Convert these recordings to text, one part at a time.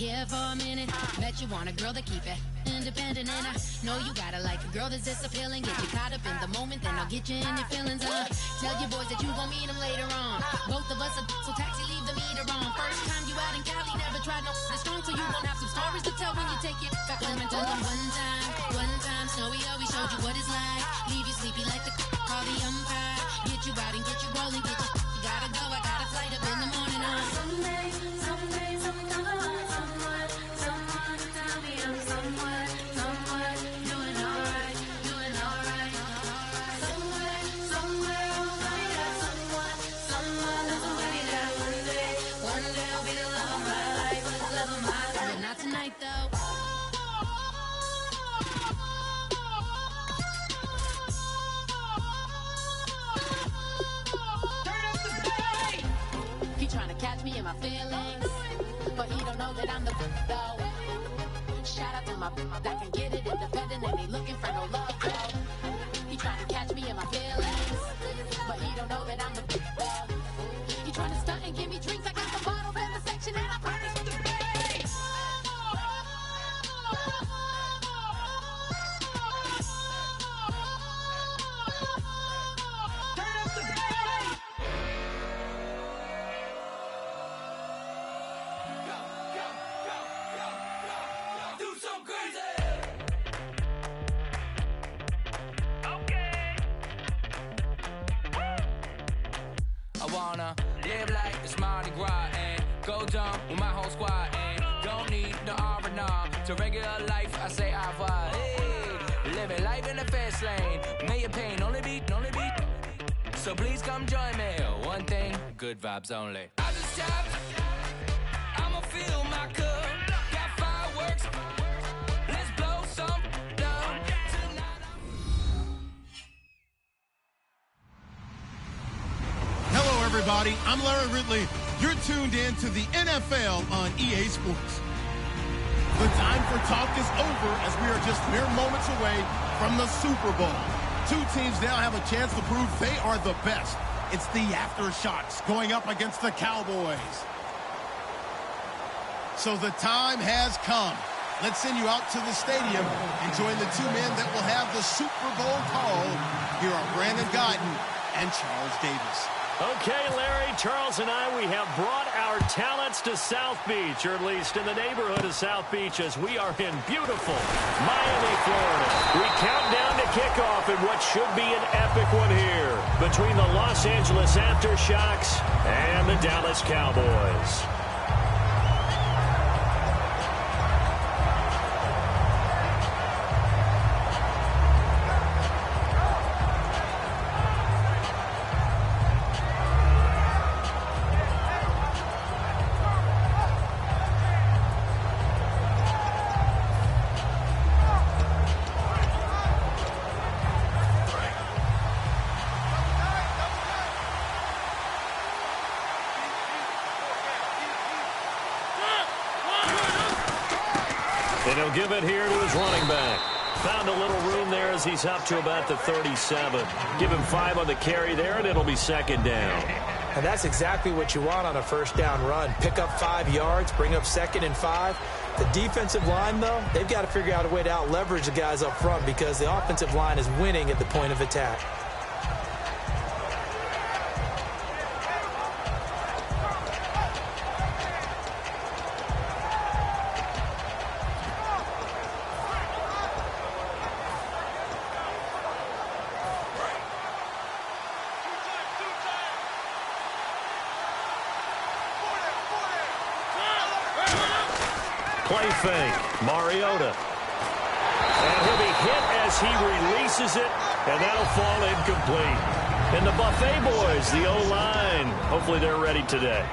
here for a minute. Bet you want a girl to keep it independent, and I know you gotta like a girl that's this appealing. Get you caught up in the moment, then I'll get you in your feelings. Tell your boys that you gon' meet them later on. Both of us are so taxi, leave the meter on. First time you out in Cali, never tried no this strong, so you gon' have some stories to tell when you take it back home and tell them one time, Snowy always showed you what it's like. Leave you sleepy like the call the umpire. Get you out and get you rolling, get you gotta go, I got a flight up in the morning. Someday, someone tell me I'm someone, doing alright. Somewhere I'll find out someone that's somebody that one day I'll be the love of my life, but not tonight though. Catch me in my feelings, but he don't know that I'm the though. Shout out to my that can get it independent and ain't looking for no love though. He trying to catch me in my feelings, but he don't know that I'm the though. He trying to stunt and give me drinks. I got the bottles in the section and I promise to pay. Live like it's Mardi Gras and go dumb with my whole squad and don't need no R&R. To regular life, I say au revoir. Hey, living life in the fast lane, million pain, only beat. So please come join me. One thing, good vibes only. I just tapped, I'ma fill my cup. Got fireworks, let's blow some down tonight. Hello, everybody. I'm Larry Ridley. You're tuned in to the NFL on EA Sports. The time for talk is over as we are just mere moments away from the Super Bowl. Two teams now have a chance to prove they are the best. It's the Aftershocks going up against the Cowboys. So the time has come. Let's send you out to the stadium and join the two men that will have the Super Bowl call. Here are Brandon Guyton and Charles Davis. Okay, Larry, Charles and I, we have brought our talents to South Beach, or at least in the neighborhood of South Beach, as we are in beautiful Miami, Florida. We count down to kickoff in what should be an epic one here between the Los Angeles Aftershocks and the Dallas Cowboys. And he'll give it here to his running back. Found a little room there as he's up to about the 37. Give him 5 on the carry there, and it'll be second down. And that's exactly what you want on a first down run. Pick up 5 yards, bring up 2nd and 5. The defensive line, though, they've got to figure out a way to out-leverage the guys up front because the offensive line is winning at the point of attack. Play fake, Mariota. And he'll be hit as he releases it, and that'll fall incomplete. And the Buffet boys, the O-line, hopefully they're ready today.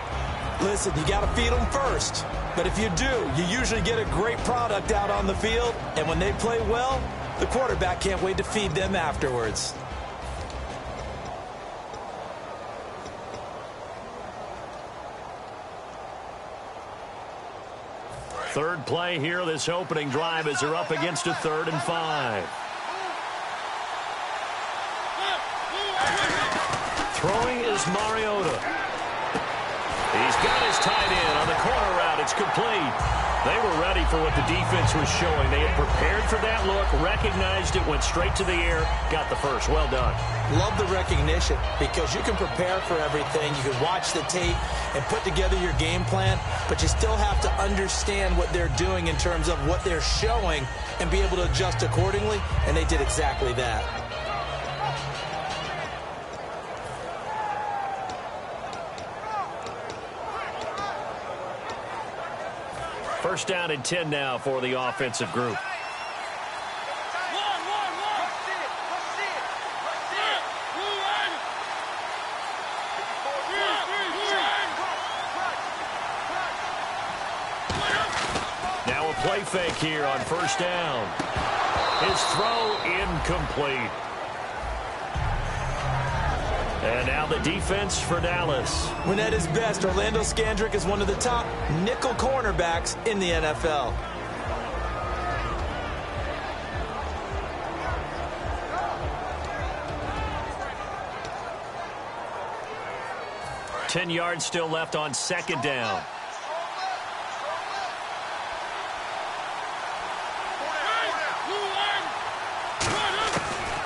Listen, you got to feed them first. But if you do, you usually get a great product out on the field. And when they play well, the quarterback can't wait to feed them afterwards. Third play here, this opening drive as they're up against a 3rd and 5. Throwing is Mariota. He's got his tight end on the corner route. It's complete. They were ready for what the defense was showing. They had prepared for that look, recognized it, went straight to the air, got the first. Well done. Love the recognition because you can prepare for everything. You can watch the tape and put together your game plan, but you still have to understand what they're doing in terms of what they're showing and be able to adjust accordingly, and they did exactly that. First down and 10 now for the offensive group. Now a play fake here on first down. His throw incomplete. And now the defense for Dallas. When at his best, Orlando Scandrick is one of the top nickel cornerbacks in the NFL. Ten yards still left on second down.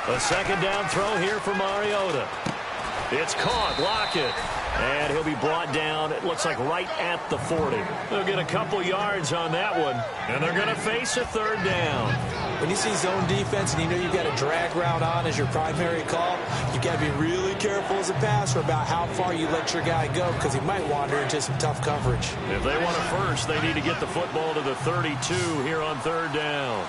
A second down throw here for Mariota. It's caught. Lockett. And he'll be brought down, it looks like right at the 40. They'll get a couple yards on that one. And they're going to face a third down. When you see zone defense and you know you've got a drag route on as your primary call, you've got to be really careful as a passer about how far you let your guy go because he might wander into some tough coverage. If they want a first, they need to get the football to the 32 here on third down.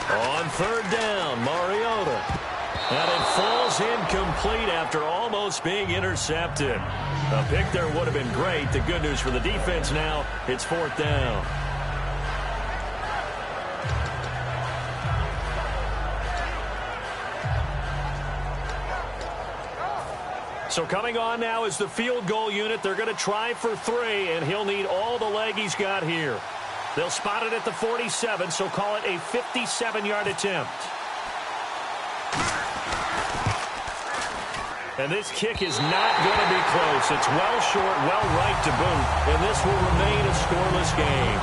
On third down, Mariota. And it falls incomplete after almost being intercepted. A pick there would have been great. The good news for the defense now, it's fourth down. So coming on now is the field goal unit. They're going to try for 3, and he'll need all the leg he's got here. They'll spot it at the 47, so call it a 57-yard attempt. And this kick is not going to be close. It's well short, well right to boot, and this will remain a scoreless game.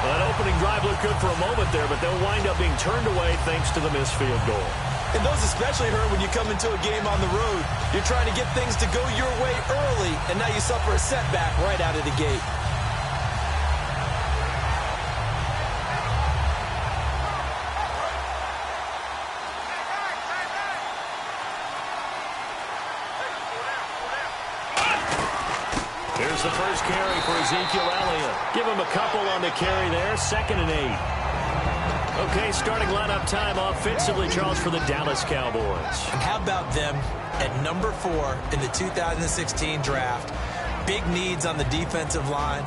That opening drive looked good for a moment there, but they'll wind up being turned away thanks to the missed field goal. And those especially hurt when you come into a game on the road. You're trying to get things to go your way early, and now you suffer a setback right out of the gate. Here's the first carry for Ezekiel Elliott. Give him a couple on the carry there, 2nd and 8. Okay, starting lineup time offensively, Charles, for the Dallas Cowboys. And how about them at number 4 in the 2016 draft? Big needs on the defensive line,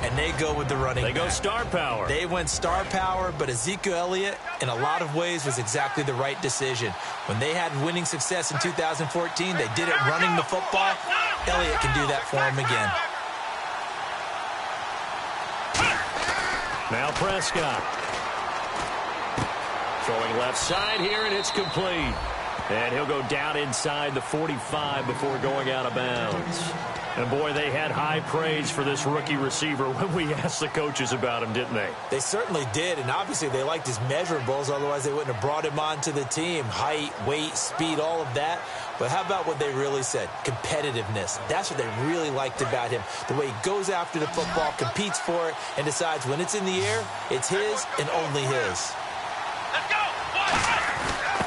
and they go with the running back. They go star power. They went star power, but Ezekiel Elliott, in a lot of ways, was exactly the right decision. When they had winning success in 2014, they did it running the football. Elliott can do that for him again. Now Prescott. Throwing left side here, and it's complete. And he'll go down inside the 45 before going out of bounds. And, boy, they had high praise for this rookie receiver when we asked the coaches about him, didn't they? They certainly did, and obviously they liked his measurables. Otherwise, they wouldn't have brought him onto the team. Height, weight, speed, all of that. But how about what they really said? Competitiveness. That's what they really liked about him. The way he goes after the football, competes for it, and decides when it's in the air, it's his and only his.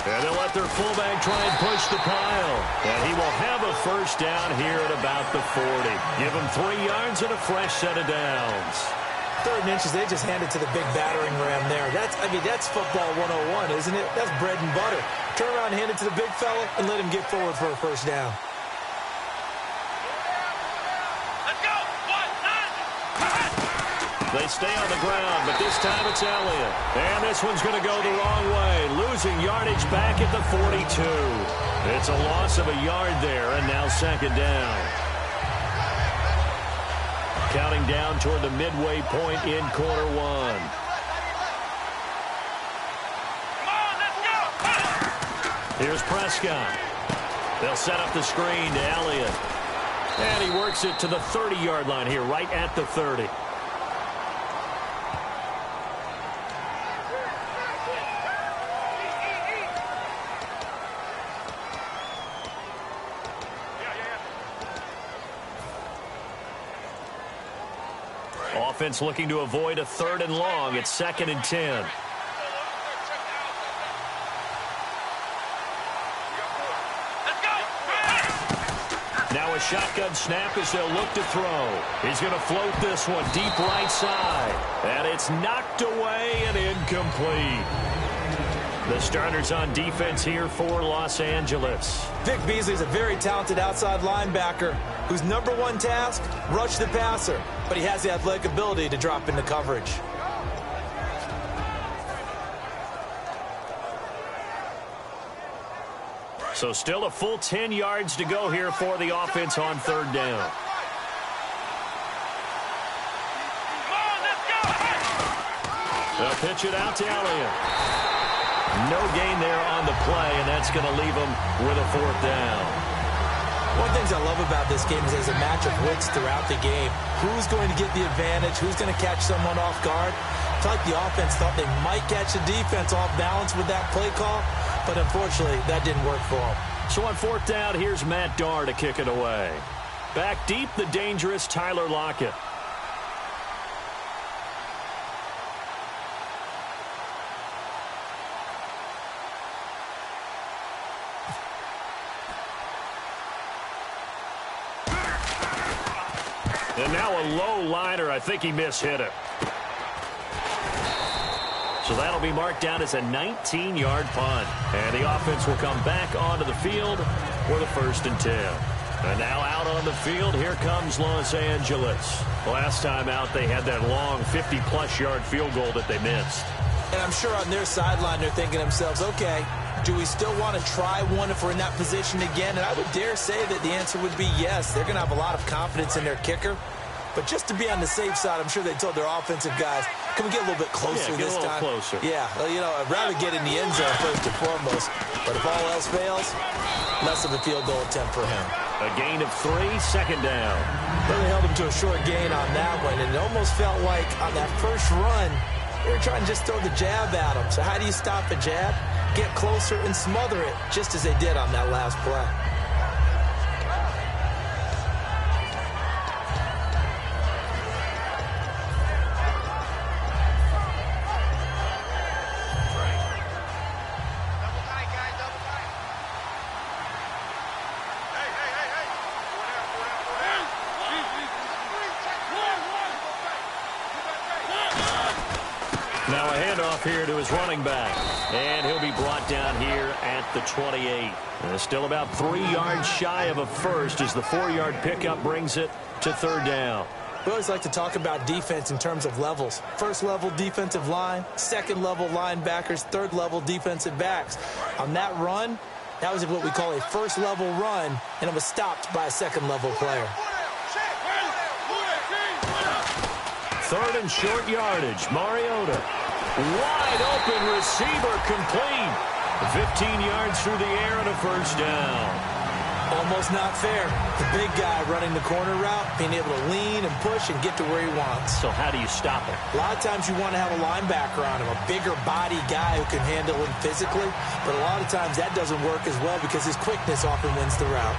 And they'll let their fullback try and push the pile. And he will have a first down here at about the 40. Give him 3 yards and a fresh set of downs. 3rd and inches, they just hand it to the big battering ram there. That's football 101, isn't it? That's bread and butter. Turn around and hand it to the big fella and let him get forward for a first down. They stay on the ground, but this time it's Elliott. And this one's going to go the wrong way, losing yardage back at the 42. It's a loss of a yard there, and now 2nd down. Counting down toward the midway point in quarter 1. Here's Prescott. They'll set up the screen to Elliott. And he works it to the 30-yard line here, right at the 30. Offense looking to avoid a 3rd and long. It's 2nd and 10. Now a shotgun snap as they'll look to throw. He's going to float this one deep right side. And it's knocked away and incomplete. The starters on defense here for Los Angeles. Vic Beasley's a very talented outside linebacker whose #1 task, rush the passer. But he has the athletic ability to drop into coverage. So still a full 10 yards to go here for the offense on 3rd down. They'll pitch it out to Elliott. No gain there on the play, and that's going to leave them with a 4th down. One of the things I love about this game is there's a match of wits throughout the game. Who's going to get the advantage? Who's going to catch someone off guard? I feel like the offense thought they might catch the defense off balance with that play call, but unfortunately, that didn't work for them. So on 4th down, here's Matt Darr to kick it away. Back deep, the dangerous Tyler Lockett. And now a low liner. I think he mishit it. So that'll be marked down as a 19-yard punt. And the offense will come back onto the field for the 1st and 10. And now out on the field, here comes Los Angeles. Last time out, they had that long 50-plus yard field goal that they missed. And I'm sure on their sideline, they're thinking to themselves, okay, do we still want to try one if we're in that position again? And I would dare say that the answer would be yes. They're going to have a lot of confidence in their kicker. But just to be on the safe side, I'm sure they told their offensive guys, can we get a little bit closer this time? Closer. Yeah, well, you know, I'd rather get in the end zone first and foremost. But if all else fails, less of a field goal attempt for him. A gain of 3, 2nd down. Really held him to a short gain on that one. And it almost felt like on that first run, they were trying to just throw the jab at him. So how do you stop a jab? Get closer and smother it, just as they did on that last play. Now a handoff here to his running back. And he'll be brought down here at the 28. Still about 3 yards shy of a first as the 4-yard pickup brings it to 3rd down. We always like to talk about defense in terms of levels. 1st level defensive line, 2nd level linebackers, 3rd level defensive backs. On that run, that was what we call a 1st level run, and it was stopped by a 2nd level player. 3rd and short yardage. Mariota. Wide open receiver complete. 15 yards through the air and a 1st down. Almost not fair. The big guy running the corner route, being able to lean and push and get to where he wants. So how do you stop him? A lot of times you want to have a linebacker on him, a bigger body guy who can handle him physically. But a lot of times that doesn't work as well because his quickness often wins the route.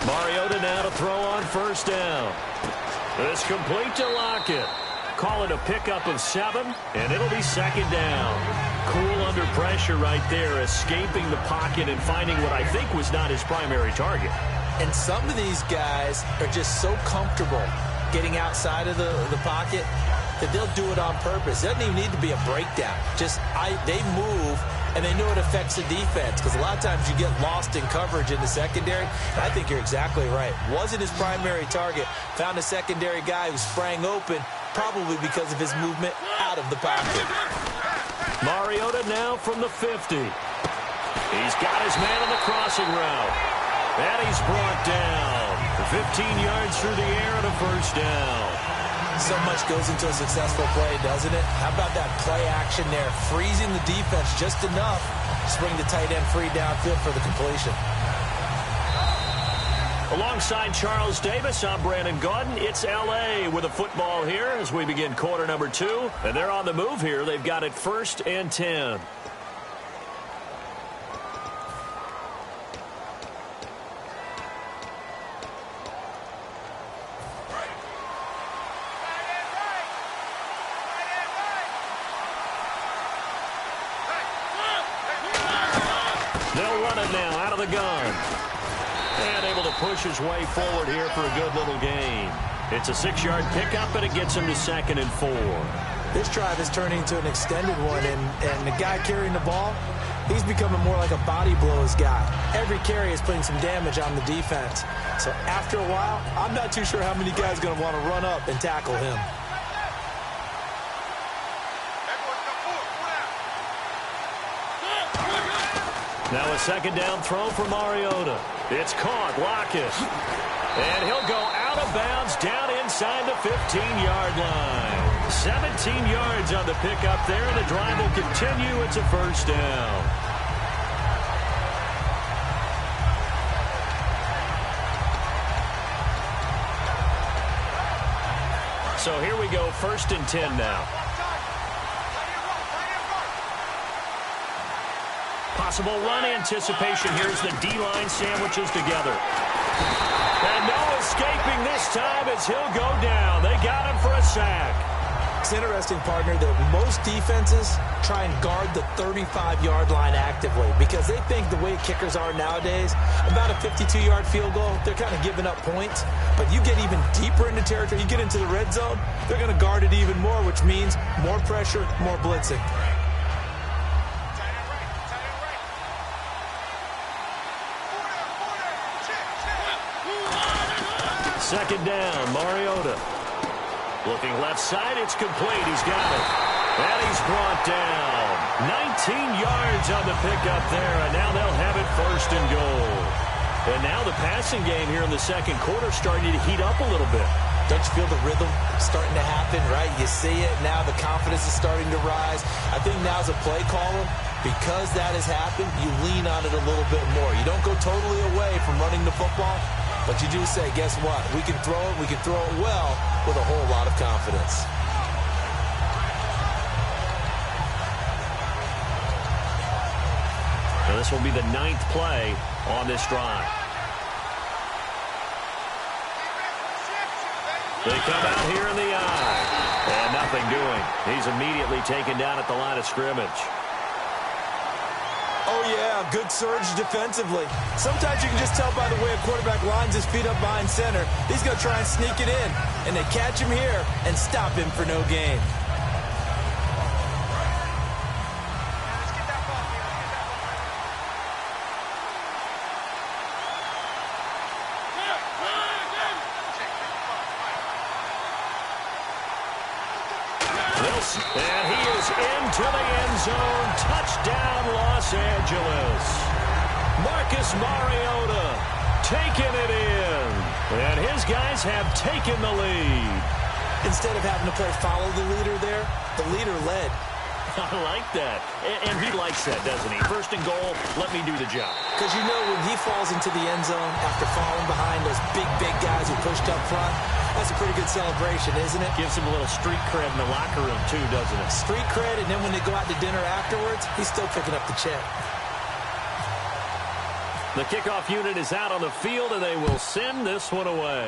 Mariota now to throw on 1st down. It's complete to Lockett. Call it a pickup of 7, and it'll be 2nd down. Cool under pressure right there, escaping the pocket and finding what I think was not his primary target. And some of these guys are just so comfortable getting outside of the pocket that they'll do it on purpose. It doesn't even need to be a breakdown. They move, and they know it affects the defense because a lot of times you get lost in coverage in the secondary. And I think you're exactly right. Wasn't his primary target. Found a secondary guy who sprang open, probably because of his movement out of the pocket. Mariota now from the 50. He's got his man on the crossing route. And he's brought down. 15 yards through the air and a 1st down. So much goes into a successful play, doesn't it? How about that play action there? Freezing the defense just enough to bring the tight end free downfield for the completion. Alongside Charles Davis, I'm Brandon Gaudin. It's L.A. with a football here as we begin quarter number 2. And they're on the move here. They've got it 1st and 10. They'll run it now out of the gun. And able to push his way forward here for a good little gain. It's a 6-yard pickup, and it gets him to 2nd and 4. This drive is turning into an extended one, and the guy carrying the ball, he's becoming more like a body blows guy. Every carry is putting some damage on the defense. So after a while, I'm not too sure how many guys are going to want to run up and tackle him. Now a 2nd down throw for Mariota. It's caught, Lockett. And he'll go out of bounds down inside the 15-yard line. 17 yards on the pickup there, and the drive will continue. It's a 1st down. So here we go, 1st and 10 now. Possible run anticipation. Here's the D-line sandwiches together. And no escaping this time as he'll go down. They got him for a sack. It's interesting, partner, that most defenses try and guard the 35-yard line actively because they think the way kickers are nowadays, about a 52-yard field goal, they're kind of giving up points. But you get even deeper into territory, you get into the red zone, they're going to guard it even more, which means more pressure, more blitzing. 2nd down, Mariota. Looking left side, it's complete. He's got it. And he's brought down. 19 yards on the pickup there, and now they'll have it 1st and goal. And now the passing game here in the 2nd quarter starting to heat up a little bit. Don't you feel the rhythm starting to happen, right? You see it. Now the confidence is starting to rise. I think now's a play caller. Because that has happened, you lean on it a little bit more. You don't go totally away from running the football, but you do say, guess what? We can throw it well with a whole lot of confidence. Now this will be the 9th play on this drive. They come out here in the eye. And nothing doing. He's immediately taken down at the line of scrimmage. Oh, yeah, good surge defensively. Sometimes you can just tell by the way a quarterback lines his feet up behind center. He's going to try and sneak it in. And they catch him here and stop him for no gain. And he is into the end zone. Touchdown, Los Angeles. Marcus Mariota taking it in. And his guys have taken the lead. Instead of having to play follow the leader there, the leader led. I like that. And he likes that, doesn't he? 1st and goal, let me do the job. Because you know when he falls into the end zone after falling behind those big guys who pushed up front, that's a pretty good celebration, isn't it? Gives him a little street cred in the locker room, too, doesn't it? Street cred, and then when they go out to dinner afterwards, he's still picking up the check. The kickoff unit is out on the field, and they will send this one away.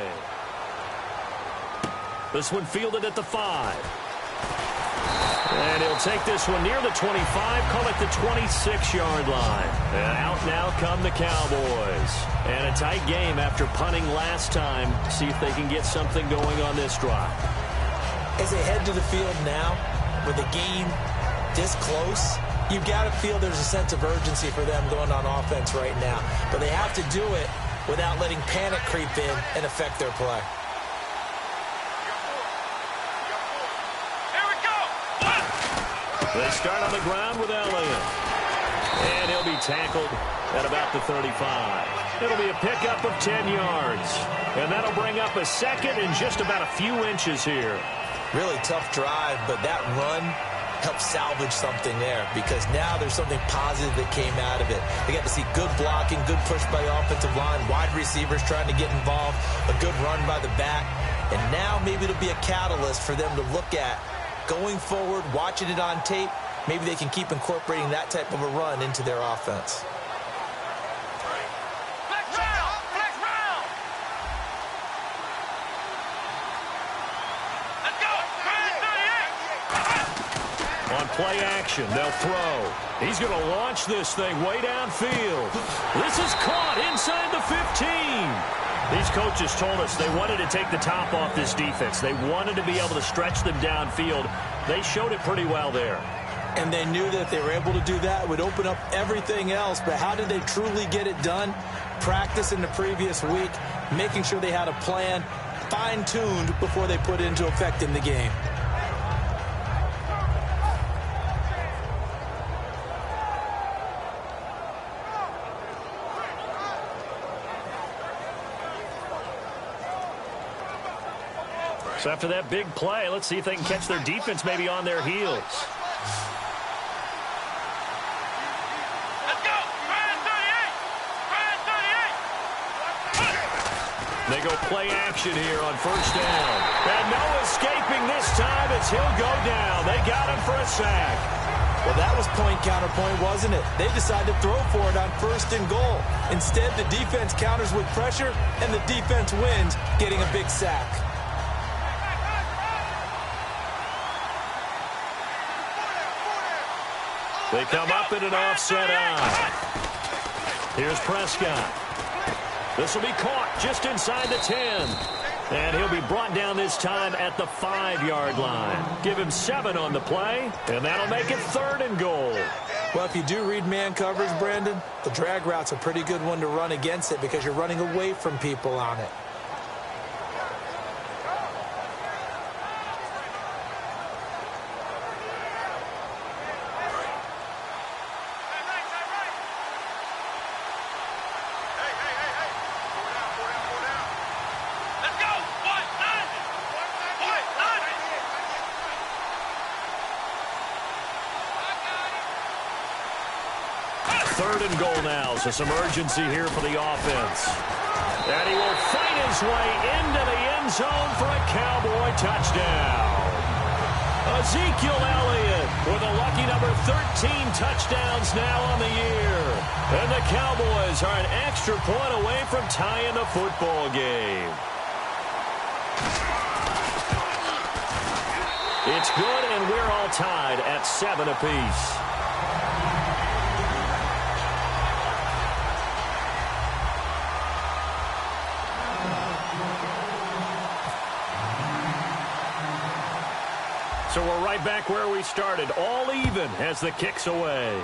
This one fielded at the 5. And he'll take this one near the 25, call it the 26-yard line. And out now come the Cowboys. And a tight game after punting last time. See if they can get something going on this drive. As they head to the field now, with the game this close, you've got to feel there's a sense of urgency for them going on offense right now. But they have to do it without letting panic creep in and affect their play. They start on the ground with Elliott. And he'll be tackled at about the 35. It'll be a pickup of 10 yards. And that'll bring up a 2nd and just about a few inches here. Really tough drive, but that run helped salvage something there because now there's something positive that came out of it. They got to see good blocking, good push by the offensive line, wide receivers trying to get involved, a good run by the back, and now maybe it'll be a catalyst for them to look at going forward, watching it on tape. Maybe they can keep incorporating that type of a run into their offense. On play action, they'll throw. He's going to launch this thing way downfield. This is caught inside the 15. These coaches told us they wanted to take the top off this defense. They wanted to be able to stretch them downfield. They showed it pretty well there. And they knew that if they were able to do that, it would open up everything else. But how did they truly get it done? Practice in the previous week, making sure they had a plan, fine-tuned before they put it into effect in the game. So after that big play, let's see if they can catch their defense maybe on their heels. Let's go! Ryan 38! They go play action here on first down. And no escaping this time as he'll go down. They got him for a sack. Well, that was point counterpoint, wasn't it? They decided to throw for it on first and goal. Instead, the defense counters with pressure, and the defense wins, getting a big sack. They come up in an offset eye. Here's Prescott. This will be caught just inside the 10. And he'll be brought down this time at the 5-yard line. Give him 7 on the play, and that'll make it 3rd and goal. Well, if you do read man coverage, Brandon, the drag route's a pretty good one to run against it because you're running away from people on it. Goal now, so some urgency here for the offense. And he will fight his way into the end zone for a Cowboy touchdown. Ezekiel Elliott with a lucky number 13 touchdowns now on the year. And the Cowboys are an extra point away from tying the football game. It's good, and we're all tied at 7 apiece. So we're right back where we started, all even as the kick's away.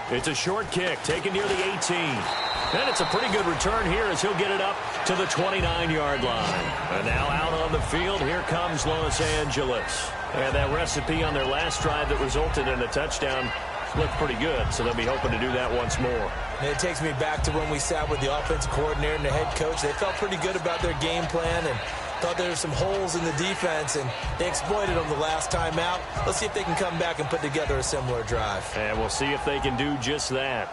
It's a short kick taken near the 18. And it's a pretty good return here as he'll get it up to the 29-yard line. And now out on the field, here comes Los Angeles. And that recipe on their last drive that resulted in a touchdown looked pretty good, so they'll be hoping to do that once more. And it takes me back to when we sat with the offensive coordinator and the head coach. They felt pretty good about their game plan and thought there were some holes in the defense, and they exploited them the last time out. Let's see if they can come back and put together a similar drive. And we'll see if they can do just that.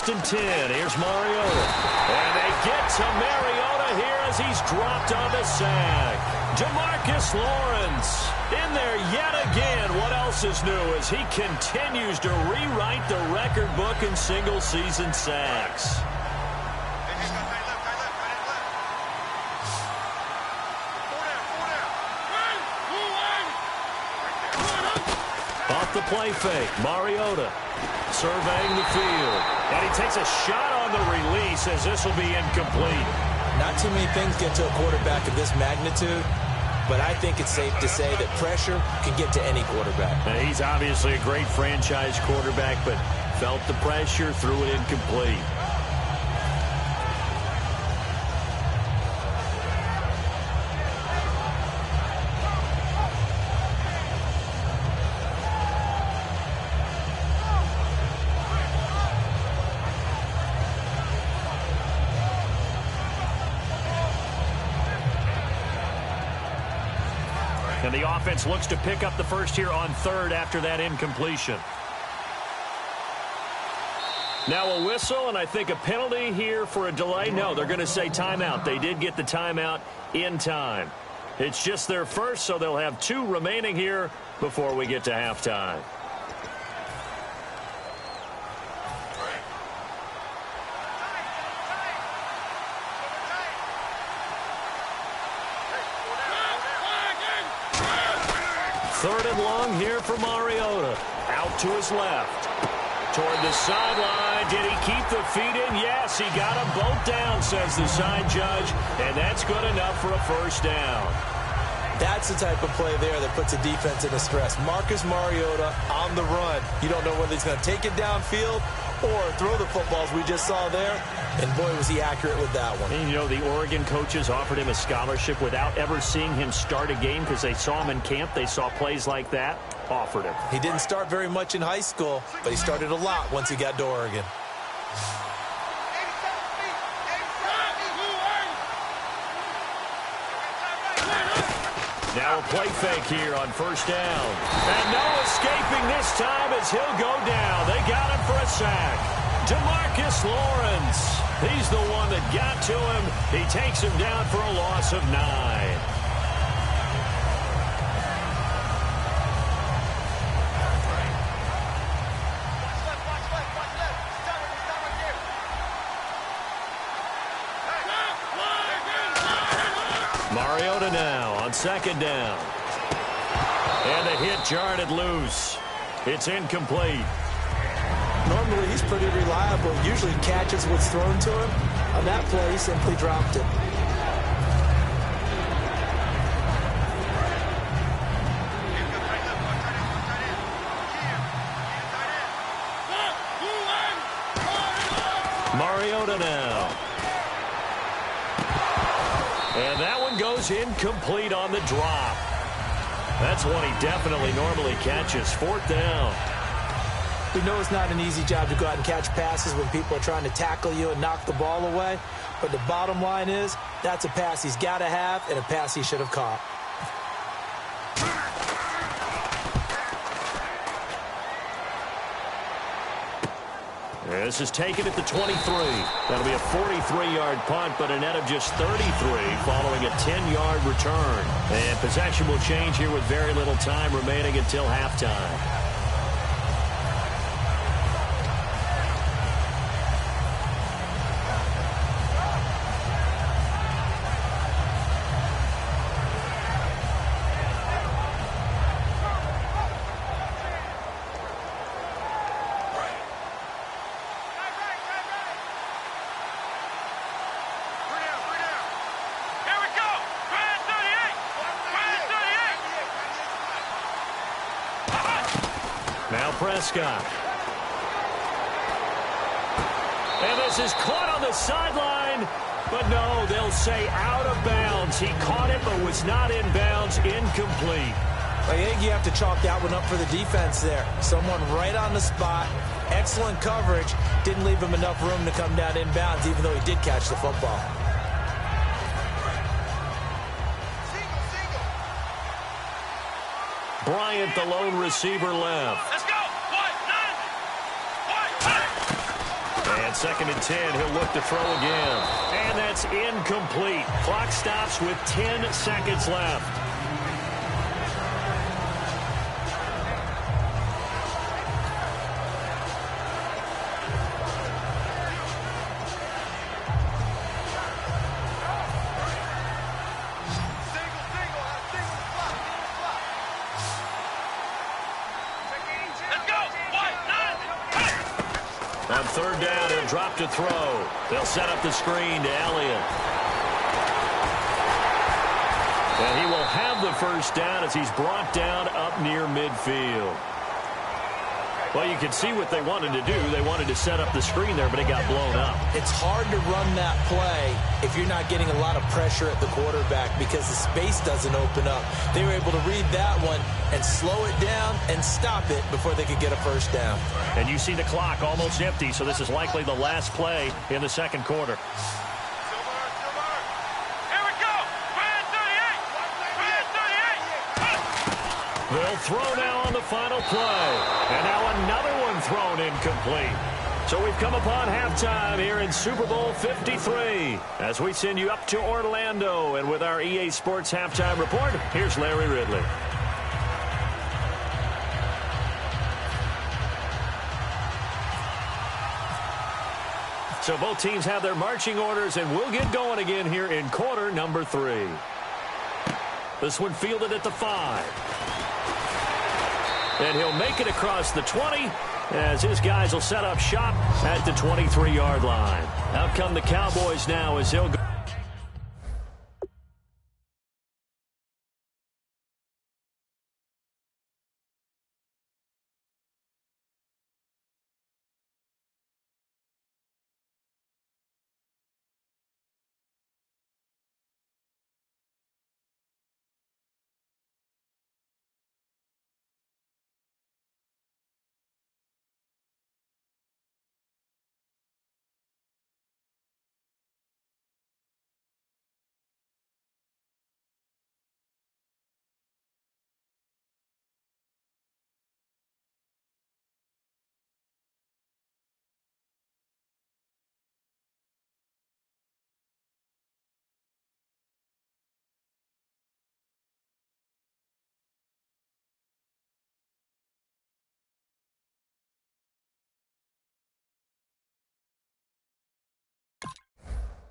And 10. Here's Mariota. And they get to Mariota here as he's dropped on the sack. Demarcus Lawrence in there yet again. What else is new as he continues to rewrite the record book in single-season sacks. Off the play fake, Mariota surveying the field. And he takes a shot on the release as this will be incomplete. Not too many things get to a quarterback of this magnitude, but I think it's safe to say that pressure can get to any quarterback. He's obviously a great franchise quarterback, but Felt the pressure, threw it incomplete. And the offense looks to pick up the first here on third after that incompletion. Now a whistle, and I think a penalty here for a delay. No, they're going to say timeout. They did get the timeout in time. It's just their first, so they'll have 2 remaining here before we get to halftime. Third and long here for Mariota. Out to his left. Toward the sideline. Did he keep the feet in? Yes, he got them both down, says the side judge. And that's good enough for a first down. That's the type of play there that puts a defense into stress. Marcus Mariota on the run. You don't know whether he's going to take it downfield or throw the footballs we just saw there. And boy, was he accurate with that one. And you know, the Oregon coaches offered him a scholarship without ever seeing him start a game because they saw him in camp. They saw plays like that, offered him. He didn't start very much in high school, but he started a lot once he got to Oregon. Now a play fake here on first down. And no escaping this time as he'll go down. They got him for a sack. DeMarcus Lawrence. He's the one that got to him. He takes him down for a loss of 9. Mariota now on second down. And the hit jarred it loose. It's incomplete. Normally, he's pretty reliable. Usually catches what's thrown to him. On that play, he simply dropped it. Mariota now. And that one goes incomplete on the drop. That's one he definitely normally catches. Fourth down. We know it's not an easy job to go out and catch passes when people are trying to tackle you and knock the ball away. But the bottom line is, that's a pass he's got to have and a pass he should have caught. This is taken at the 23. That'll be a 43-yard punt, but a net of just 33 following a 10-yard return. And possession will change here with very little time remaining until halftime. Now Prescott. And this is caught on the sideline. But no, they'll say out of bounds. He caught it but was not in bounds. Incomplete. I think you have to chalk that one up for the defense there. Someone right on the spot. Excellent coverage. Didn't leave him enough room to come down inbounds, even though he did catch the football. Bryant, the lone receiver, left. Let's go. And second and 10, he'll look to throw again. And that's incomplete. Clock stops with 10 seconds left. On third down, he'll drop to throw. They'll set up the screen to Elliott. And he will have the first down as he's brought down up near midfield. Well, you can see what they wanted to do. They wanted to set up the screen there, but it got blown up. It's hard to run that play if you're not getting a lot of pressure at the quarterback because the space doesn't open up. They were able to read that one and slow it down and stop it before they could get a first down. And you see the clock almost empty, so this is likely the last play in the second quarter. They'll throw now on the final play. And now another one thrown incomplete. So we've come upon halftime here in Super Bowl 53 as we send you up to Orlando. And with our EA Sports halftime report, here's Larry Ridley. So both teams have their marching orders, and we'll get going again here in quarter number 3. This one fielded at the 5. And he'll make it across the 20 as his guys will set up shop at the 23-yard line. Out come the Cowboys now as they'll go.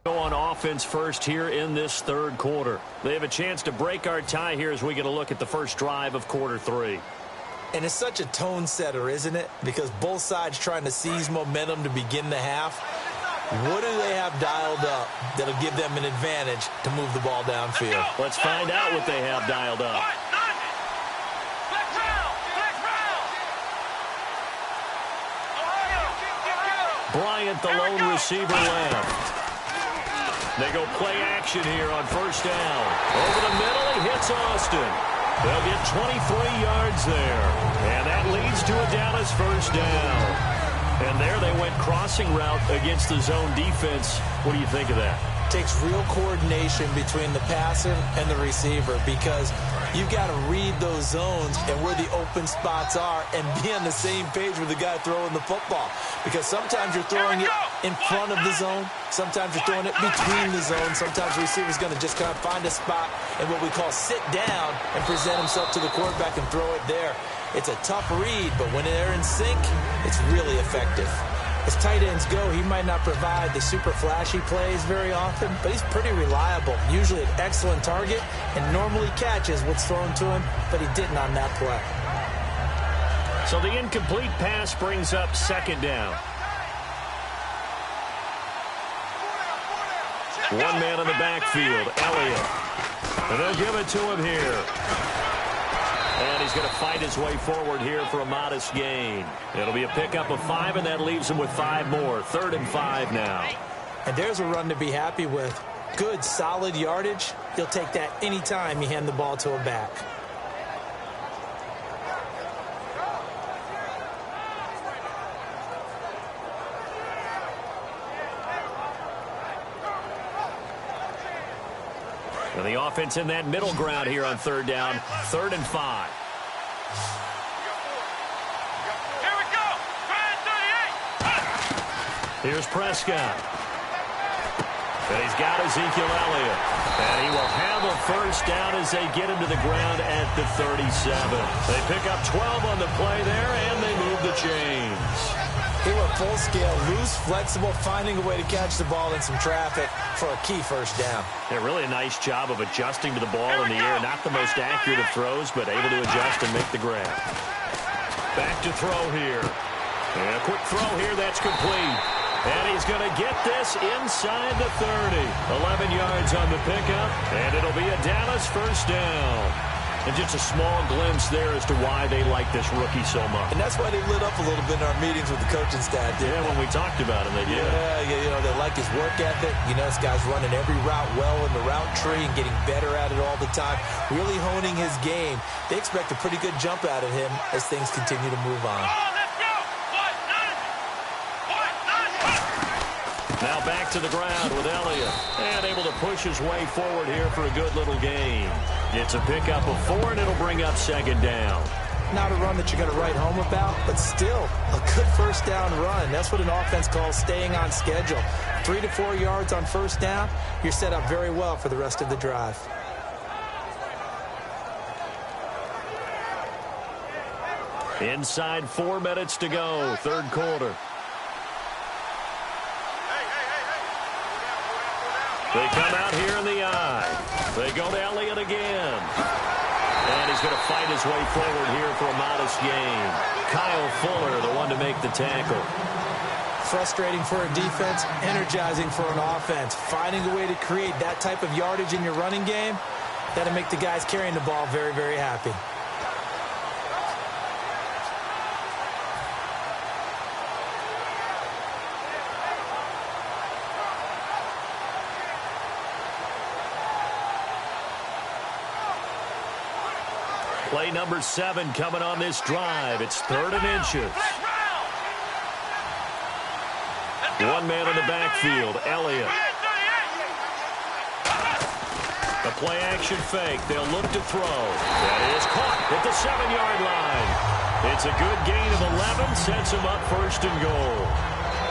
Go on offense first here in this third quarter. They have a chance to break our tie here as we get a look at the first drive of quarter 3. And it's such a tone setter, isn't it? Because both sides trying to seize momentum to begin the half. What do they have dialed up that'll give them an advantage to move the ball downfield? Let's find out what they have dialed up. Bryant, the lone receiver, left. They go play action here on first down. Over the middle, he hits Austin. They'll get 23 yards there. And that leads to a Dallas first down. And there they went crossing route against the zone defense. What do you think of that? Takes real coordination between the passer and the receiver because you've got to read those zones and where the open spots are and be on the same page with the guy throwing the football. Because sometimes you're throwing it in front of the zone. Sometimes you're throwing it between the zones. Sometimes the receiver's going to just kind of find a spot and what we call sit down and present himself to the quarterback and throw it there. It's a tough read, but when they're in sync, it's really effective. As tight ends go, he might not provide the super flashy plays very often, but he's pretty reliable. Usually an excellent target and normally catches what's thrown to him, but he didn't on that play. So the incomplete pass brings up second down. One man in the backfield, Elliott. And they'll give it to him here. And he's going to fight his way forward here for a modest gain. It'll be a pickup of 5, and that leaves him with 5 more. 3rd and 5 now. And there's a run to be happy with. Good, solid yardage. He'll take that anytime you hand the ball to a back. And the offense in that middle ground here on 3rd down. 3rd and 5. Here we go. 38. Here's Prescott. And he's got Ezekiel Elliott. And he will have a first down as they get him to the ground at the 37. They pick up 12 on the play there, and they move the chains. They were full scale, loose, flexible, finding a way to catch the ball in some traffic for a key first down. Yeah, really a nice job of adjusting to the ball in the air. Not the most accurate of throws, but able to adjust and make the grab. Back to throw here. And a quick throw here, that's complete. And he's going to get this inside the 30. 11 yards on the pickup, and it'll be a Dallas first down. And just a small glimpse there as to why they like this rookie so much. And that's why they lit up a little bit in our meetings with the coaching staff. Yeah, when we talked about him, they did. Yeah, they like his work ethic. This guy's running every route well in the route tree and getting better at it all the time, really honing his game. They expect a pretty good jump out of him as things continue to move on. Now back to the ground with Elliott. And able to push his way forward here for a good little gain. It's a pickup of 4, and it'll bring up second down. Not a run that you're going to write home about, but still a good first down run. That's what an offense calls staying on schedule. 3 to 4 yards on first down, you're set up very well for the rest of the drive. Inside 4 minutes to go, third quarter. They come out here in the eye. They go to Elliott again. And he's going to fight his way forward here for a modest gain. Kyle Fuller, the one to make the tackle. Frustrating for a defense, energizing for an offense. Finding a way to create that type of yardage in your running game, that'll make the guys carrying the ball very, very happy. Play number 7 coming on this drive. It's 3rd and inches. One man in the backfield, Elliott. The play action fake. They'll look to throw. That is caught at the 7-yard line. It's a good gain of 11. Sets him up 1st and goal.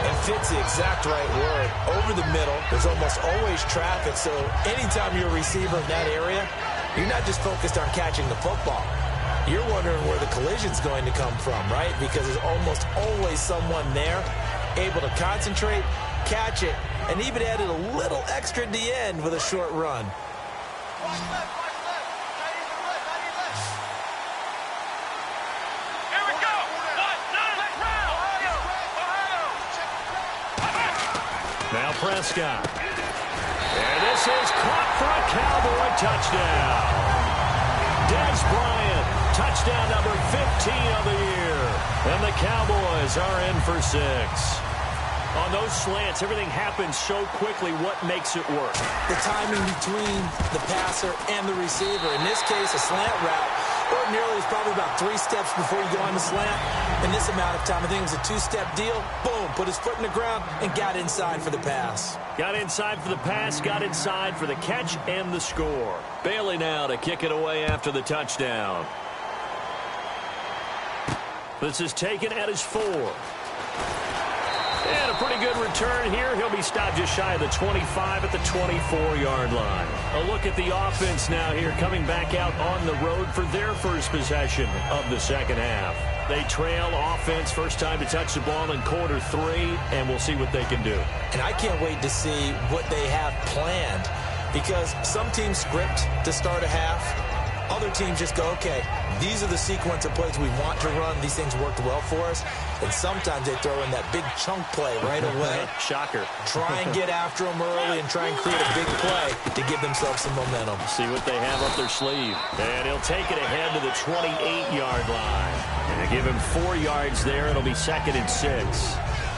And fits the exact right word. Over the middle, there's almost always traffic. So anytime you're a receiver in that area, you're not just focused on catching the football. You're wondering where the collision's going to come from, right? Because there's almost always someone there able to concentrate, catch it, and even added a little extra at the end with a short run. Here we go. Now Prescott. And this is caught for a Cowboy touchdown. Dez Bryant, touchdown number 15 of the year. And the Cowboys are in for 6. On those slants, everything happens so quickly. What makes it work? The timing between the passer and the receiver. In this case, a slant route. Ordinarily, it's probably about 3 steps before you go on the slant. In this amount of time, I think it was a 2-step deal. Boom, put his foot in the ground and got inside for the pass. Got inside for the pass, got inside for the catch and the score. Bailey now to kick it away after the touchdown. This is taken at his 4. And a pretty good return here. He'll be stopped just shy of the 25 at the 24-yard line. A look at the offense now here, coming back out on the road for their first possession of the second half. They trail offense, first time to touch the ball in quarter 3, and we'll see what they can do. And I can't wait to see what they have planned, because some teams script to start a half. Other teams just go, okay, these are the sequence of plays we want to run. These things worked well for us. And sometimes they throw in that big chunk play right away. Shocker. Try and get after them early and try and create a big play to give themselves some momentum. See what they have up their sleeve. And he'll take it ahead to the 28-yard line. And they give him 4 yards there. It'll be 2nd and 6.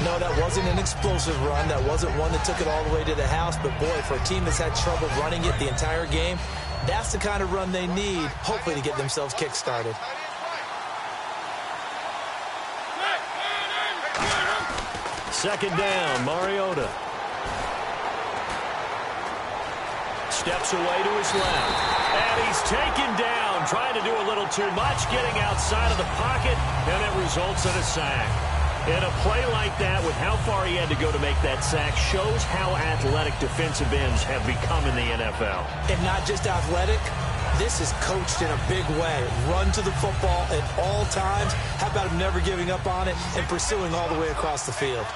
No, that wasn't an explosive run. That wasn't one that took it all the way to the house. But, boy, for a team that's had trouble running it the entire game, that's the kind of run they need, hopefully, to get themselves kick-started. Second down, Mariota. Steps away to his left. And he's taken down, trying to do a little too much, getting outside of the pocket, and it results in a sack. And a play like that, with how far he had to go to make that sack, shows how athletic defensive ends have become in the NFL. And not just athletic, this is coached in a big way. Run to the football at all times. How about him never giving up on it and pursuing all the way across the field?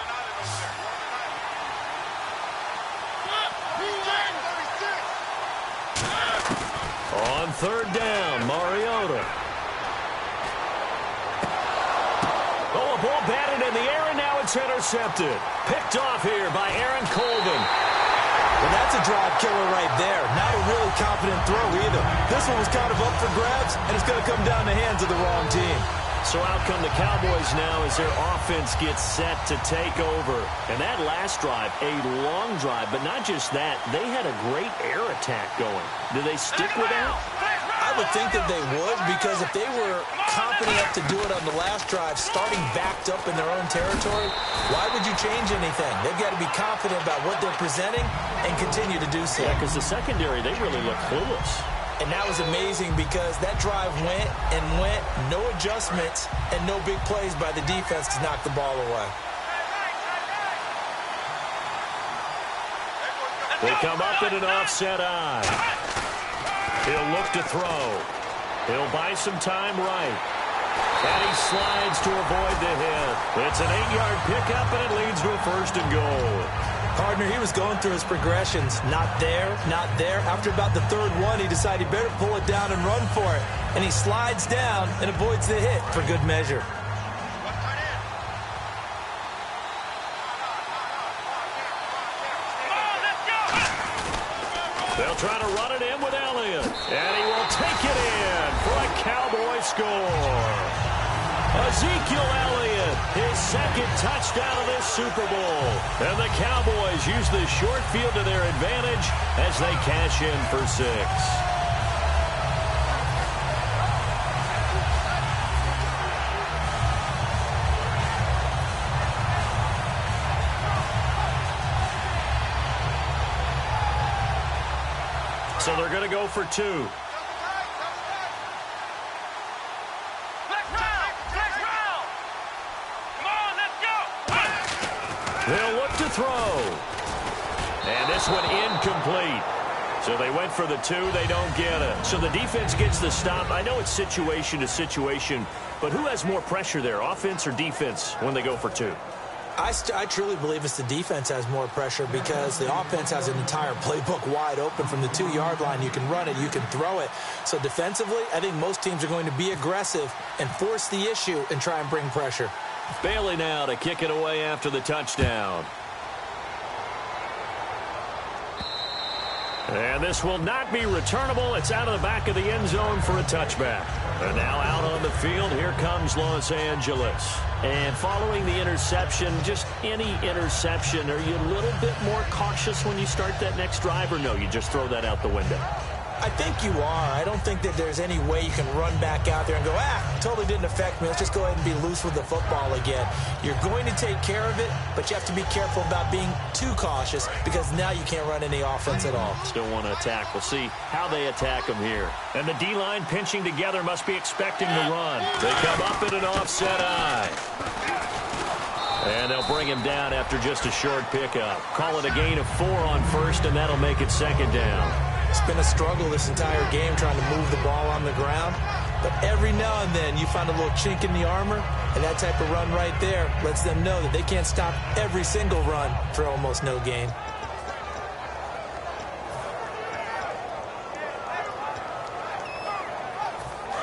On third down, Mariota. Oh, a ball batted in the air, and now it's intercepted. Picked off here by Aaron Colvin. Well, that's a drive killer right there. Not a really confident throw either. This one was kind of up for grabs, and it's going to come down the hands of the wrong team. So out come the Cowboys now as their offense gets set to take over. And that last drive, a long drive, but not just that. They had a great air attack going. Do they stick with that? I would think that they would, because if they were confident enough to do it on the last drive, starting backed up in their own territory, why would you change anything? They've got to be confident about what they're presenting and continue to do so. Yeah, because the secondary, they really look clueless. And that was amazing because that drive went and went, no adjustments, and no big plays by the defense to knock the ball away. They come up in an offset eye. He'll look to throw. He'll buy some time right. And he slides to avoid the hit. It's an 8-yard pickup, and it leads to a 1st and goal. Partner, he was going through his progressions. Not there, not there. After about the 3rd one, he decided he better pull it down and run for it. And he slides down and avoids the hit for good measure. They'll try to run it in with Elliott. And he will take it in for a Cowboy score. Ezekiel Elliott, his 2nd touchdown of this Super Bowl. And the Cowboys use the short field to their advantage as they cash in for 6. So they're going to go for 2. They'll look to throw. And this one incomplete. So they went for the 2. They don't get it. So the defense gets the stop. I know it's situation to situation, but who has more pressure there, offense or defense, when they go for 2? I truly believe it's the defense has more pressure because the offense has an entire playbook wide open from the 2-yard line. You can run it, you can throw it. So defensively, I think most teams are going to be aggressive and force the issue and try and bring pressure. Bailey now to kick it away after the touchdown. And this will not be returnable. It's out of the back of the end zone for a touchback. And now out on the field, here comes Los Angeles. And following the interception, just any interception, are you a little bit more cautious when you start that next drive, or no, you just throw that out the window? I think you are. I don't think that there's any way you can run back out there and go, totally didn't affect me. Let's just go ahead and be loose with the football again. You're going to take care of it, but you have to be careful about being too cautious because now you can't run any offense at all. Still want to attack. We'll see how they attack them here. And the D-line pinching together must be expecting to run. They come up in an offset eye. And they'll bring him down after just a short pickup. Call it a gain of 4 on 1st, and that'll make it 2nd down. It's been a struggle this entire game trying to move the ball on the ground. But every now and then you find a little chink in the armor, and that type of run right there lets them know that they can't stop every single run for almost no gain.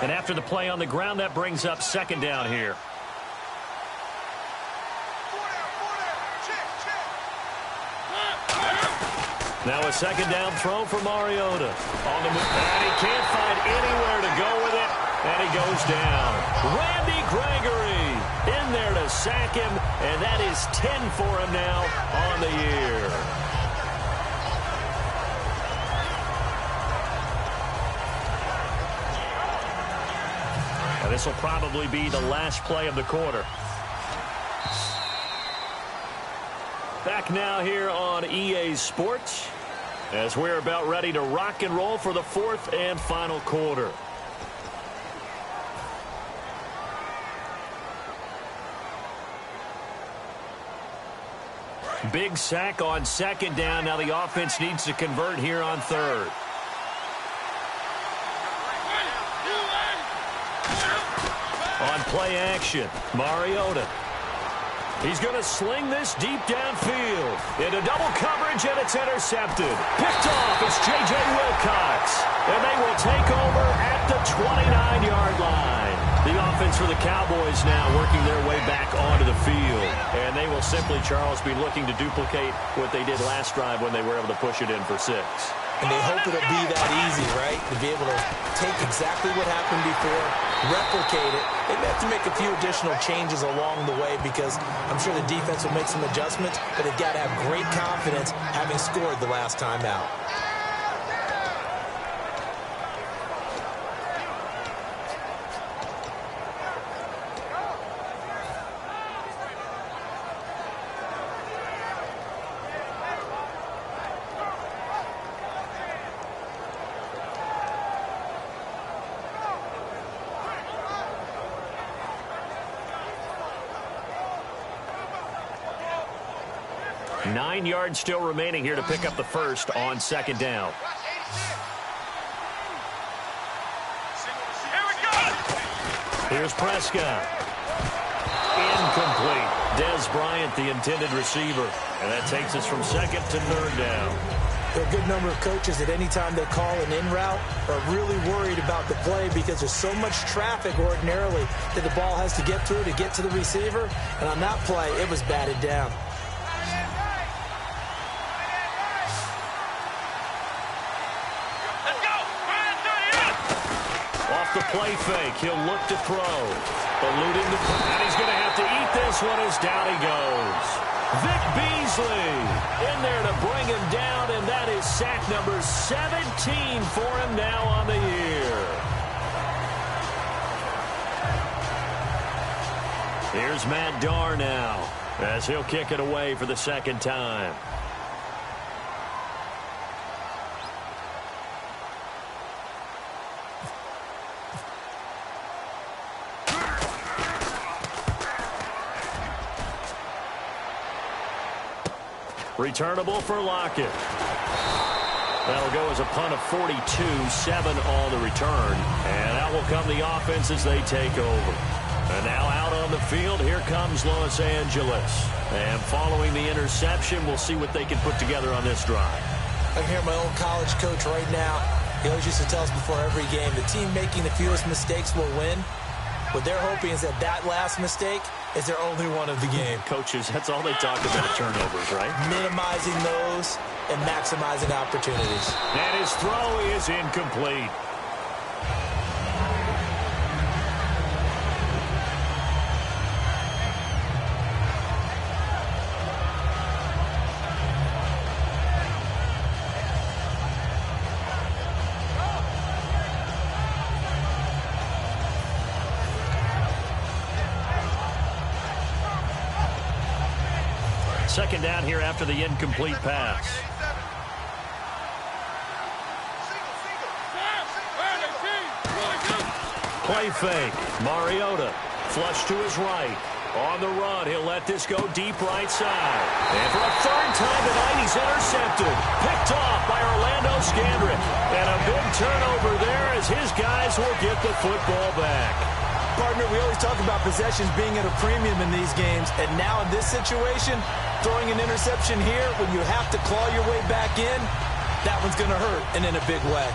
And after the play on the ground, that brings up 2nd down here. Now a 2nd down throw for Mariota. On the move, and he can't find anywhere to go with it, and he goes down. Randy Gregory in there to sack him, and that is 10 for him now on the year. And this will probably be the last play of the quarter. Back now here on EA Sports as we're about ready to rock and roll for the 4th and final quarter. Big sack on 2nd down. Now the offense needs to convert here on 3rd. On play action, Mariota. He's going to sling this deep downfield. Into double coverage, and it's intercepted. Picked off, it's J.J. Wilcox. And they will take over at the 29-yard line. The offense for the Cowboys now working their way back onto the field. And they will simply, Charles, be looking to duplicate what they did last drive when they were able to push it in for 6. and they hope it'll be that easy, right? To be able to take exactly what happened before, replicate it. They may have to make a few additional changes along the way because I'm sure the defense will make some adjustments, but they've got to have great confidence having scored the last time out. Nine yards still remaining here to pick up the first on second down. Here's Prescott. Incomplete. Dez Bryant, the intended receiver. And that takes us from second to third down. There are a good number of coaches at any time they call an in route are really worried about the play because there's so much traffic ordinarily that the ball has to get through to get to the receiver. And on that play, it was batted down. The play fake. He'll look to throw. Eluding the... And he's going to have to eat this one as down he goes. Vic Beasley in there to bring him down, and that is sack number 17 for him now on the year. Here's Matt Darr now as he'll kick it away for the second time. Returnable for Lockett. That'll go as a punt of 42, 7 on the return. And out will come the offense as they take over. And now out on the field, here comes Los Angeles. And following the interception, we'll see what they can put together on this drive. I can hear my old college coach right now. He always used to tell us before every game, the team making the fewest mistakes will win. What they're hoping is that last mistake is their only one of the game. Coaches, that's all they talk about at turnovers, right? Minimizing those and maximizing opportunities. And his throw is incomplete. Second down here after the incomplete pass. Play fake. Mariota. Flush to his right. On the run, he'll let this go deep right side. And for a third time tonight, he's intercepted. Picked off by Orlando Scandrick. And a big turnover there as his guys will get the football back. Partner, we always talk about possessions being at a premium in these games. And now in this situation, throwing an interception here when you have to claw your way back in, that one's going to hurt, and in a big way.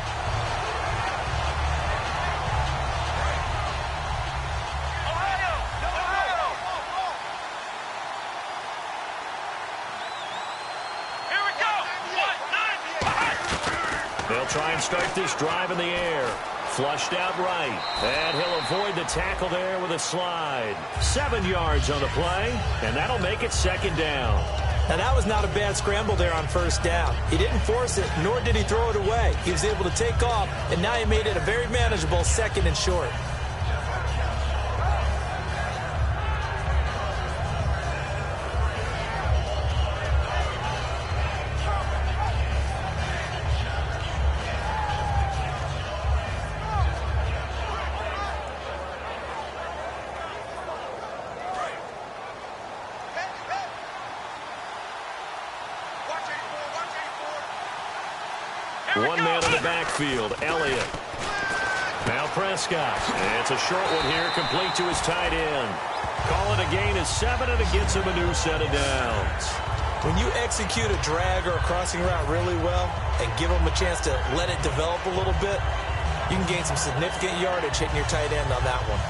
They'll try and start this drive in the air. Flushed out right. And he'll avoid the tackle there with a slide. 7 yards on the play, and that'll make it second down. Now, that was not a bad scramble there on first down. He didn't force it, nor did he throw it away. He was able to take off, and now he made it a very manageable second and short. One man in the backfield, Elliott. Now Prescott. It's a short one here, complete to his tight end. Call it a gain of 7, and it gets him a new set of downs. When you execute a drag or a crossing route really well and give them a chance to let it develop a little bit, you can gain some significant yardage hitting your tight end on that one.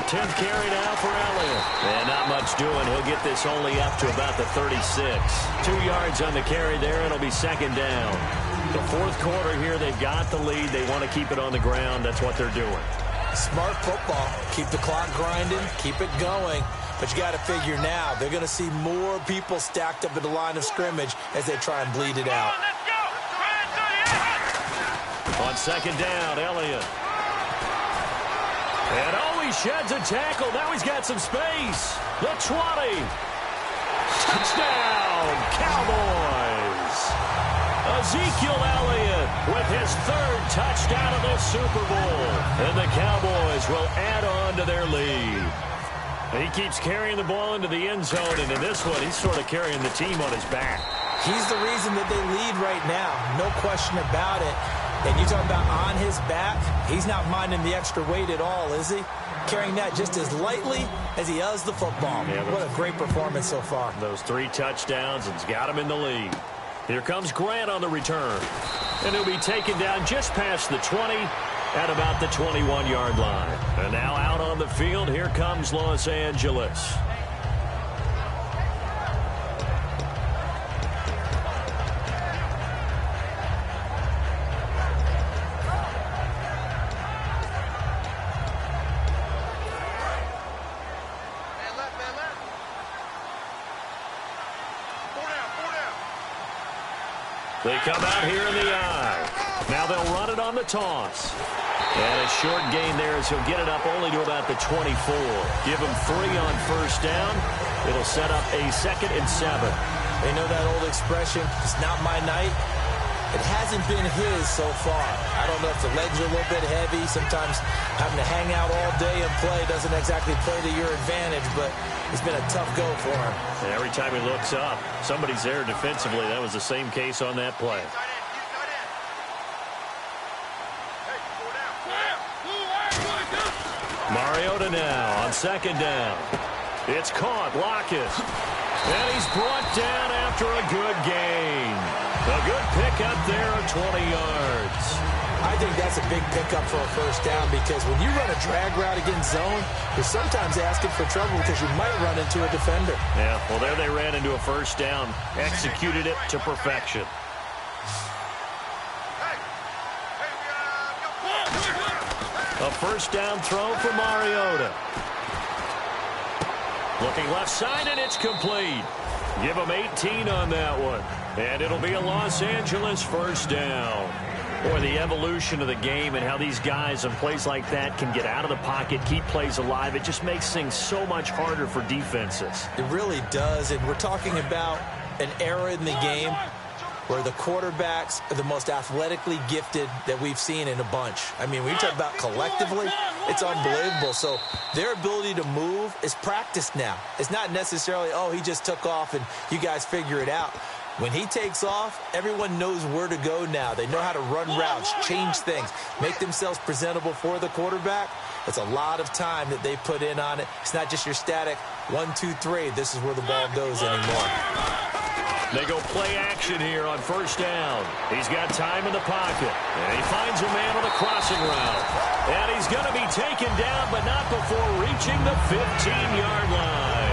10th carry now for Elliott. And not much doing. He'll get this only up to about the 36. 2 yards on the carry there. It'll be second down. The fourth quarter here, they've got the lead. They want to keep it on the ground. That's what they're doing. Smart football. Keep the clock grinding. Keep it going. But you got to figure now, they're going to see more people stacked up at the line of scrimmage as they try and bleed it out. On second down, Elliott. And he sheds a tackle. Now he's got some space. The 20. Touchdown, Cowboys. Ezekiel Elliott with his 3rd touchdown of the Super Bowl. And the Cowboys will add on to their lead. And he keeps carrying the ball into the end zone, and in this one, he's sort of carrying the team on his back. He's the reason that they lead right now. No question about it. And you talk about on his back, he's not minding the extra weight at all, is he? Carrying that just as lightly as he does the football. Yeah, what a great performance so far. Those 3 touchdowns and it's got him in the lead. Here comes Grant on the return. And he'll be taken down just past the 20 at about the 21-yard line. And now out on the field, here comes Los Angeles. They come out here in the eye. Now they'll run it on the toss. And a short gain there as he'll get it up only to about the 24. Give him 3 on first down. It'll set up a 2nd and 7. They know that old expression, it's not my night. It hasn't been his so far. I don't know if the legs are a little bit heavy. Sometimes having to hang out all day and play doesn't exactly play to your advantage, but it's been a tough go for him. And every time he looks up, somebody's there defensively. That was the same case on that play. Mariota now on second down. It's caught. Lockett. And he's brought down after a good gain. A good pickup there of 20 yards. I think that's a big pickup for a first down because when you run a drag route against zone, you're sometimes asking for trouble because you might run into a defender. Yeah, well, there they ran into a first down. Executed it to perfection. A first down throw for Mariota. Looking left side, and it's complete. Give him 18 on that one. And it'll be a Los Angeles first down. Boy, the evolution of the game and how these guys in plays like that can get out of the pocket, keep plays alive, it just makes things so much harder for defenses. It really does, and we're talking about an era in the game where the quarterbacks are the most athletically gifted that we've seen in a bunch. I mean, when you talk about collectively, it's unbelievable. So their ability to move is practiced now. It's not necessarily, oh, he just took off and you guys figure it out. When he takes off, everyone knows where to go now. They know how to run routes, change things, make themselves presentable for the quarterback. It's a lot of time that they put in on it. It's not just your static 1, 2, 3. This is where the ball goes anymore. They go play action here on first down. He's got time in the pocket. And he finds a man on a crossing route. And he's going to be taken down, but not before reaching the 15-yard line.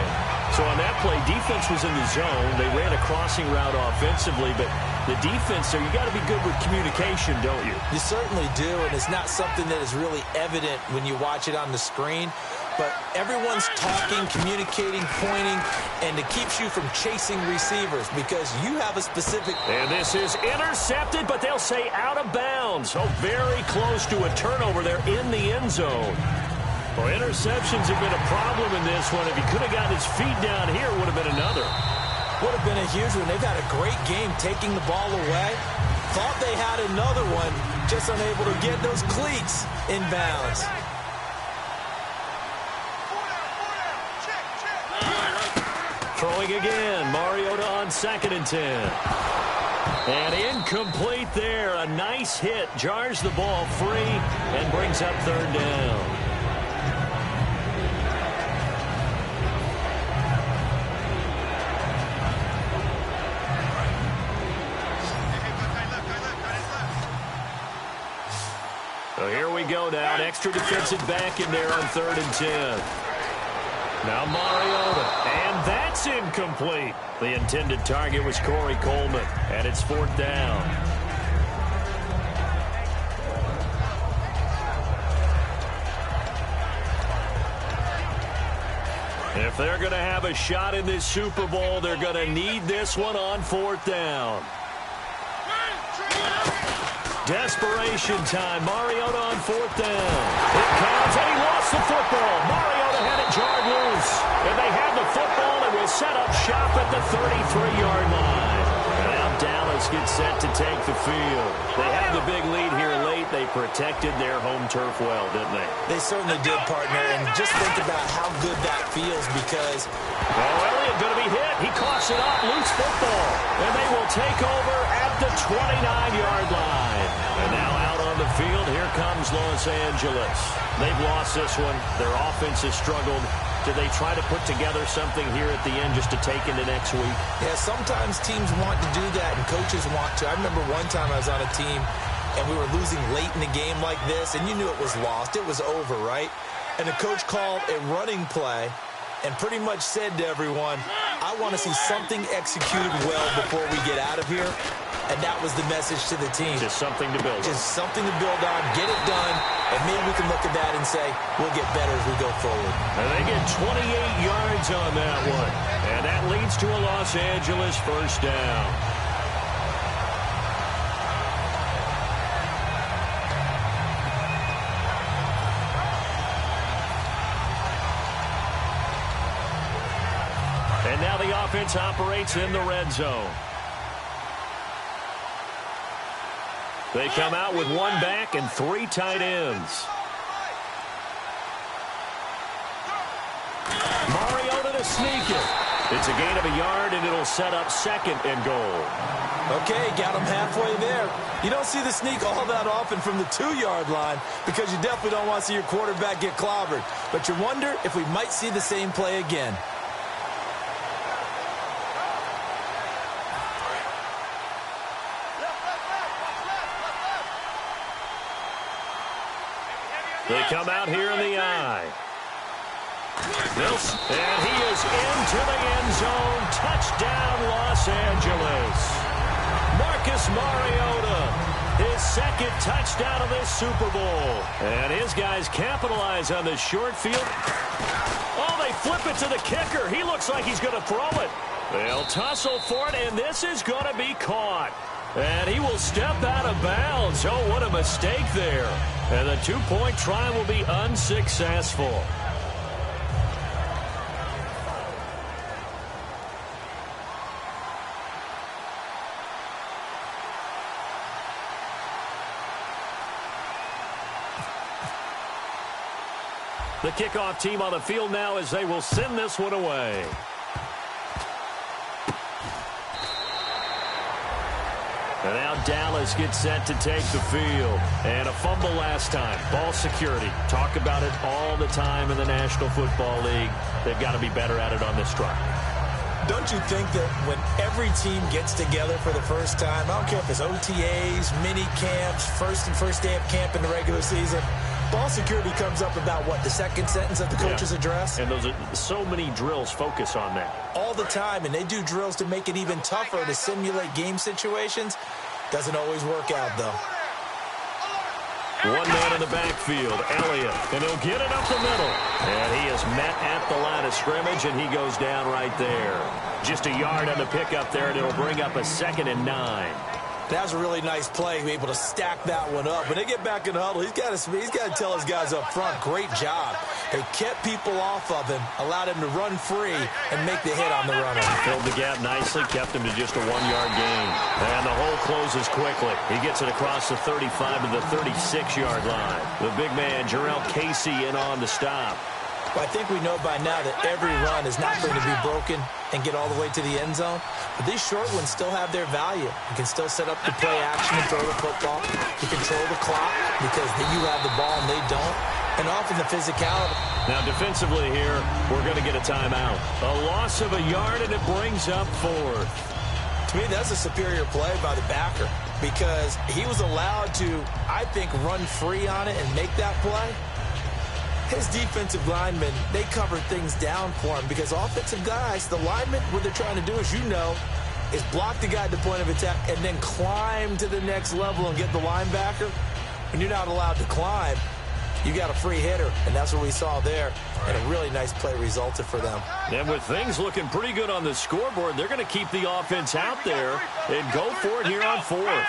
So on that play, defense was in the zone. They ran a crossing route offensively, but the defense there, you got to be good with communication, don't you? You certainly do, and it's not something that is really evident when you watch it on the screen. But everyone's talking, communicating, pointing, and it keeps you from chasing receivers because you have a specific... And this is intercepted, but they'll say out of bounds. So very close to a turnover there in the end zone. Well, interceptions have been a problem in this one. If he could have got his feet down here, it would have been another. Would have been a huge one. They've had a great game taking the ball away. Thought they had another one, just unable to get those cleats in bounds. Throwing again, Mariota on 2nd and 10. And incomplete there. A nice hit. Jars the ball free and brings up 3rd down. So here we go now. An extra defensive back in there on 3rd and 10. Now Mariota. And that's incomplete. The intended target was Corey Coleman. And it's 4th down. If they're going to have a shot in this Super Bowl, they're going to need this one on 4th down. Desperation time. Mariota on 4th down. It counts, and he lost the football. Mariota had it jarred loose. And they have the football and will set up shop at the 33-yard line. And now Dallas gets set to take the field. They had the big lead here late. They protected their home turf well, didn't they? They certainly did, partner. And just think about how good that feels because... Well, Elliott going to be hit. He coughs it up. Loose football. And they will take over at the 29-yard line. And now out on the field, here comes Los Angeles. They've lost this one. Their offense has struggled. Do they try to put together something here at the end just to take into next week? Yeah, sometimes teams want to do that and coaches want to. I remember one time I was on a team and we were losing late in the game like this, and you knew it was lost. It was over, right? And the coach called a running play and pretty much said to everyone, I want to see something executed well before we get out of here. And that was the message to the team. Just something to build on. Just something to build on, get it done, and maybe we can look at that and say, we'll get better as we go forward. And they get 28 yards on that one. And that leads to a Los Angeles 1st down. And now the offense operates in the red zone. They come out with 1 back and 3 tight ends. Mariota to sneak it. It's a gain of a yard, and it'll set up 2nd and goal. Okay, got him halfway there. You don't see the sneak all that often from the 2-yard line because you definitely don't want to see your quarterback get clobbered. But you wonder if we might see the same play again. They come out here in the eye. And he is into the end zone. Touchdown, Los Angeles. Marcus Mariota, his 2nd touchdown of this Super Bowl. And his guys capitalize on the short field. Oh, they flip it to the kicker. He looks like he's going to throw it. They'll tussle for it, and this is going to be caught. And he will step out of bounds. Oh, what a mistake there. And the 2-point try will be unsuccessful. The kickoff team on the field now as they will send this one away. And now Dallas gets set to take the field. And a fumble last time. Ball security. Talk about it all the time in the National Football League. They've got to be better at it on this drive. Don't you think that when every team gets together for the first time, I don't care if it's OTAs, mini camps, first day of camp in the regular season, ball security comes up about, what, the 2nd sentence of the coach's address? And those are so many drills focus on that. All the time, and they do drills to make it even tougher to simulate game situations. Doesn't always work out, though. 1 man in the backfield, Elliott, and he'll get it up the middle. And he is met at the line of scrimmage, and he goes down right there. Just a yard on the pickup there, and it'll bring up a 2nd and 9. That was a really nice play, be able to stack that one up. When they get back in the huddle, he's got to tell his guys up front, great job. They kept people off of him, allowed him to run free, and make the hit on the runner. Filled the gap nicely, kept him to just a 1-yard gain. And the hole closes quickly. He gets it across the 35 to the 36-yard line. The big man, Jarrell Casey, in on the stop. Well, I think we know by now that every run is not going to be broken and get all the way to the end zone. But these short ones still have their value. You can still set up the play action and throw the football. You control the clock because you have the ball and they don't. And often the physicality. Now defensively here, we're going to get a timeout. A loss of a yard and it brings up 4th. To me, that's a superior play by the backer. because he was allowed to, I think, run free on it and make that play. His defensive linemen, they covered things down for him because offensive guys, the linemen, what they're trying to do, as you know, is block the guy at the point of attack and then climb to the next level and get the linebacker. When you're not allowed to climb, you got a free hitter, and that's what we saw there, and a really nice play resulted for them. And with things looking pretty good on the scoreboard, they're going to keep the offense out there and go for it here on fourth.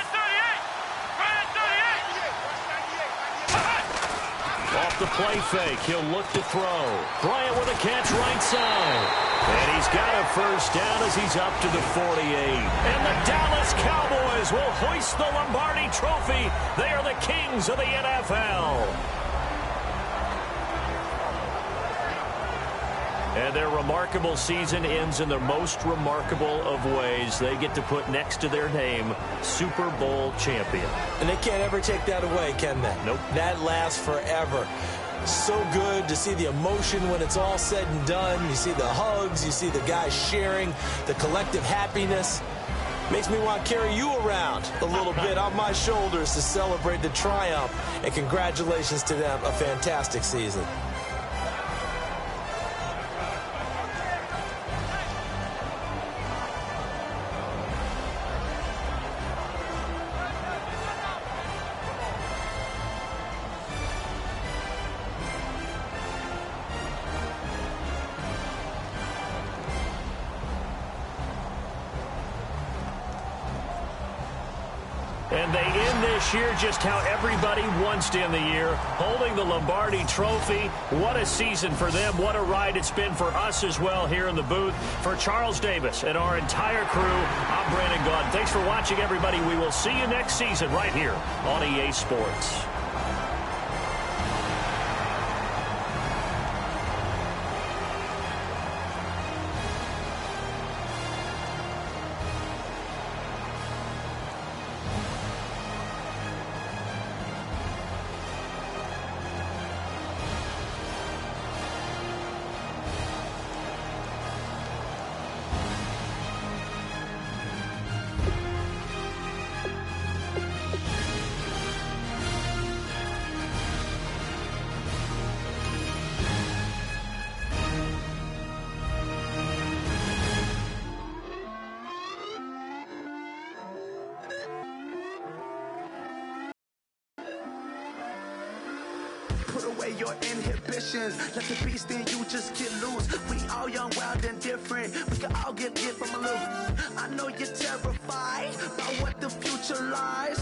Off the play fake, he'll look to throw. Bryant with a catch right side. And he's got a first down as he's up to the 48. And the Dallas Cowboys will hoist the Lombardi Trophy. They are the kings of the NFL. And their remarkable season ends in the most remarkable of ways. They get to put next to their name, Super Bowl champion. And they can't ever take that away, can they? Nope. That lasts forever. So good to see the emotion when it's all said and done. You see the hugs, you see the guys sharing, the collective happiness. Makes me want to carry you around a little bit on my shoulders to celebrate the triumph. And congratulations to them, a fantastic season. And they end this year just how everybody wants to end the year, holding the Lombardi Trophy. What a season for them. What a ride it's been for us as well here in the booth. For Charles Davis and our entire crew, I'm Brandon Gaudin. Thanks for watching, everybody. We will see you next season right here on EA Sports. Put away your inhibitions. Let the beast in you just get loose. We all young, wild, and different. We can all get from a little. I know you're terrified by what the future lies.